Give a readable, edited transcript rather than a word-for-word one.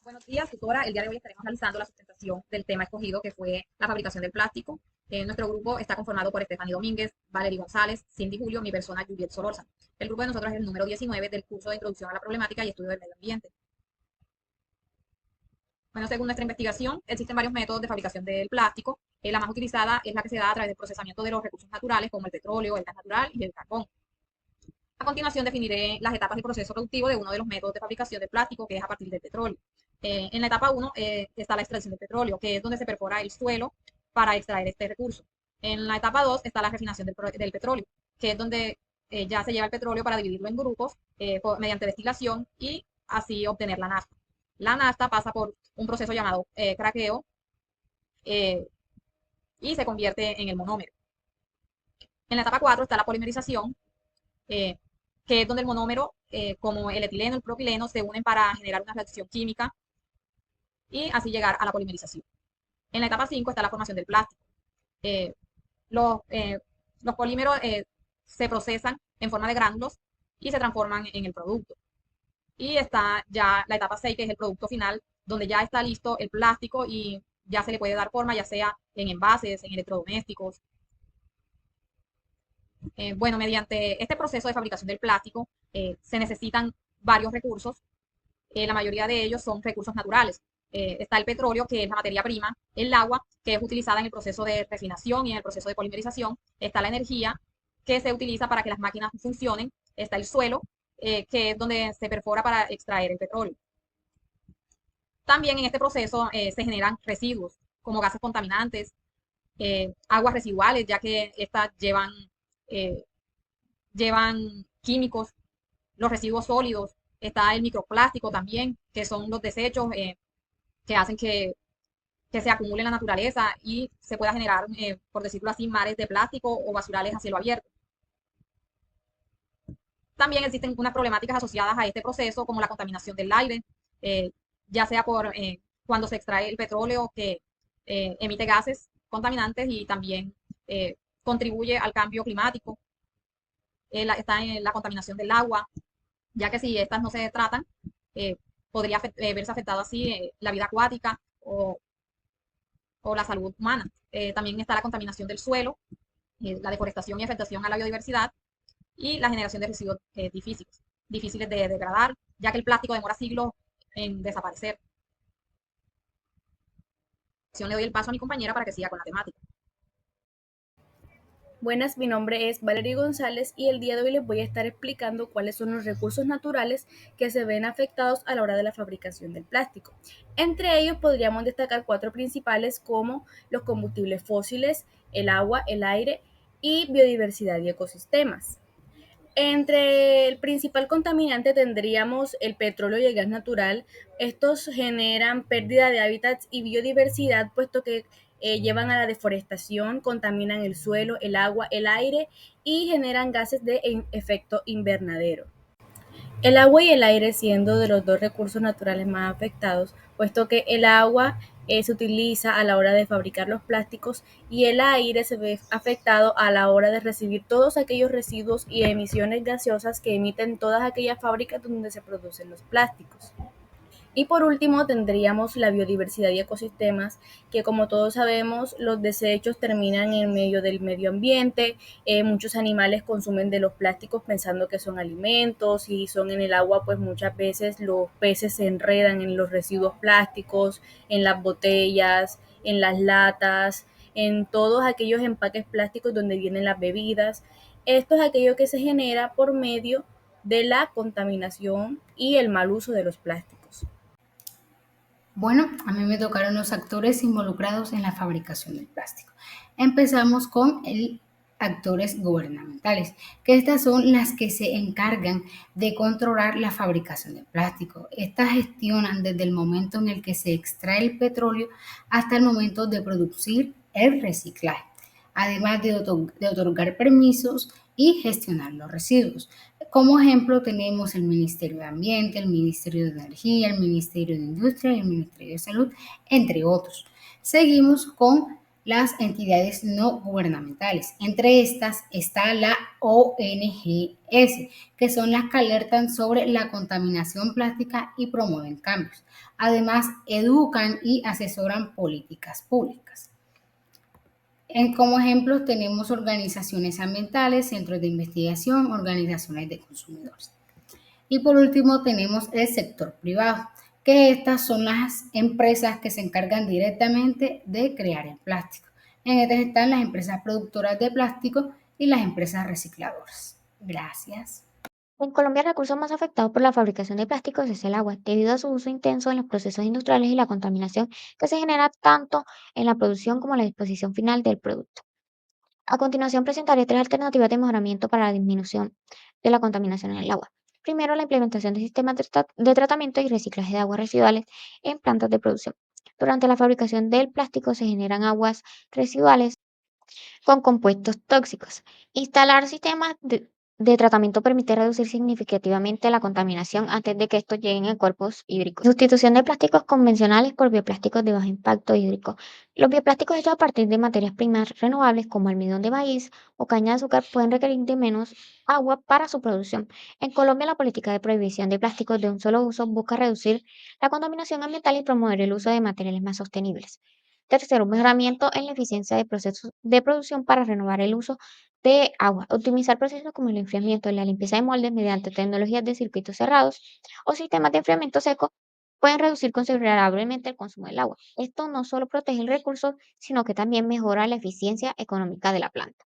Buenos días, tutora. El día de hoy estaremos realizando la sustentación del tema escogido, que fue la fabricación del plástico. Nuestro grupo está conformado por Stephanie Domínguez, Valery González, Cindy Julio, mi persona Juliet Solorza. El grupo de nosotros es el número 19 del curso de Introducción a la Problemática y Estudio del Medio Ambiente. Bueno, según nuestra investigación, existen varios métodos de fabricación del plástico. La más utilizada es la que se da a través del procesamiento de los recursos naturales, como el petróleo, el gas natural y el carbón. A continuación definiré las etapas del proceso productivo de uno de los métodos de fabricación de plástico, que es a partir del petróleo. En la etapa 1 está la extracción del petróleo, que es donde se perfora el suelo para extraer este recurso. En la etapa 2 está la refinación del petróleo, que es donde ya se lleva el petróleo para dividirlo en grupos mediante destilación y así obtener la nafta. La nafta pasa por un proceso llamado craqueo eh, y se convierte en el monómero. En la etapa 4 está la polimerización, eh, que es donde el monómero, como el etileno, el propileno, se unen para generar una reacción química y así llegar a la polimerización. En la etapa 5 está la formación del plástico. Eh, los, eh, los polímeros se procesan en forma de gránulos y se transforman en el producto. Y está ya la etapa 6, que es el producto final, donde ya está listo el plástico y ya se le puede dar forma, ya sea en envases, en electrodomésticos. Bueno, mediante este proceso de fabricación del plástico se necesitan varios recursos. La mayoría de ellos son recursos naturales. Está el petróleo, que es la materia prima, el agua, que es utilizada en el proceso de refinación y en el proceso de polimerización, está la energía, que se utiliza para que las máquinas funcionen, está el suelo, que es donde se perfora para extraer el petróleo. También en este proceso se generan residuos, como gases contaminantes, aguas residuales, ya que estas eh, llevan químicos, los residuos sólidos, está el microplástico también, que son los desechos que hacen que se acumule en la naturaleza y se pueda generar, por decirlo así, mares de plástico o basurales a cielo abierto. También existen unas problemáticas asociadas a este proceso, como la contaminación del aire, eh, ya sea por cuando se extrae el petróleo que emite gases contaminantes y también contribuye al cambio climático. Está en la contaminación del agua, ya que si estas no se tratan, eh, podría verse afectado así la vida acuática o la salud humana. También está la contaminación del suelo, la deforestación y afectación a la biodiversidad y la generación de residuos difíciles de degradar, ya que el plástico demora siglos en desaparecer. Le doy el paso a mi compañera para que siga con la temática. Buenas, mi nombre es Valery González y el día de hoy les voy a estar explicando cuáles son los recursos naturales que se ven afectados a la hora de la fabricación del plástico. Entre ellos podríamos destacar cuatro principales como los combustibles fósiles, el agua, el aire y biodiversidad y ecosistemas. Entre el principal contaminante tendríamos el petróleo y el gas natural. Estos generan pérdida de hábitats y biodiversidad, puesto que llevan a la deforestación, contaminan el suelo, el agua, el aire y generan gases de efecto invernadero. El agua y el aire siendo de los dos recursos naturales más afectados, puesto que el agua se utiliza a la hora de fabricar los plásticos y el aire se ve afectado a la hora de recibir todos aquellos residuos y emisiones gaseosas que emiten todas aquellas fábricas donde se producen los plásticos. Y por último tendríamos la biodiversidad y ecosistemas, que como todos sabemos los desechos terminan en medio del medio ambiente, muchos animales consumen de los plásticos pensando que son alimentos y son en el agua, pues muchas veces los peces se enredan en los residuos plásticos, en las botellas, en las latas, en todos aquellos empaques plásticos donde vienen las bebidas. Esto es aquello que se genera por medio de la contaminación y el mal uso de los plásticos. Bueno, a mí me tocaron los actores involucrados en la fabricación del plástico. Empezamos con actores gubernamentales, que estas son las que se encargan de controlar la fabricación del plástico. Estas gestionan desde el momento en el que se extrae el petróleo hasta el momento de producir el reciclaje, además de otorgar permisos y gestionar los residuos. Como ejemplo tenemos el Ministerio de Ambiente, el Ministerio de Energía, el Ministerio de Industria y el Ministerio de Salud, entre otros. Seguimos con las entidades no gubernamentales. Entre estas está la ONGs, que son las que alertan sobre la contaminación plástica y promueven cambios. Además, educan y asesoran políticas públicas. Como ejemplos tenemos organizaciones ambientales, centros de investigación, organizaciones de consumidores. Y por último tenemos el sector privado, que estas son las empresas que se encargan directamente de crear el plástico. En estas están las empresas productoras de plástico y las empresas recicladoras. Gracias. En Colombia, el recurso más afectado por la fabricación de plásticos es el agua, debido a su uso intenso en los procesos industriales y la contaminación que se genera tanto en la producción como en la disposición final del producto. A continuación, presentaré tres alternativas de mejoramiento para la disminución de la contaminación en el agua. Primero, la implementación de sistemas de tratamiento y reciclaje de aguas residuales en plantas de producción. Durante la fabricación del plástico se generan aguas residuales con compuestos tóxicos. Instalar sistemas de tratamiento permite reducir significativamente la contaminación antes de que estos lleguen a cuerpos hídricos. Sustitución de plásticos convencionales por bioplásticos de bajo impacto hídrico. Los bioplásticos hechos a partir de materias primas renovables como almidón de maíz o caña de azúcar pueden requerir de menos agua para su producción. En Colombia, la política de prohibición de plásticos de un solo uso busca reducir la contaminación ambiental y promover el uso de materiales más sostenibles. Tercero, mejoramiento en la eficiencia de procesos de producción para renovar el uso de agua. Optimizar procesos como el enfriamiento y la limpieza de moldes mediante tecnologías de circuitos cerrados o sistemas de enfriamiento seco pueden reducir considerablemente el consumo del agua. Esto no solo protege el recurso, sino que también mejora la eficiencia económica de la planta.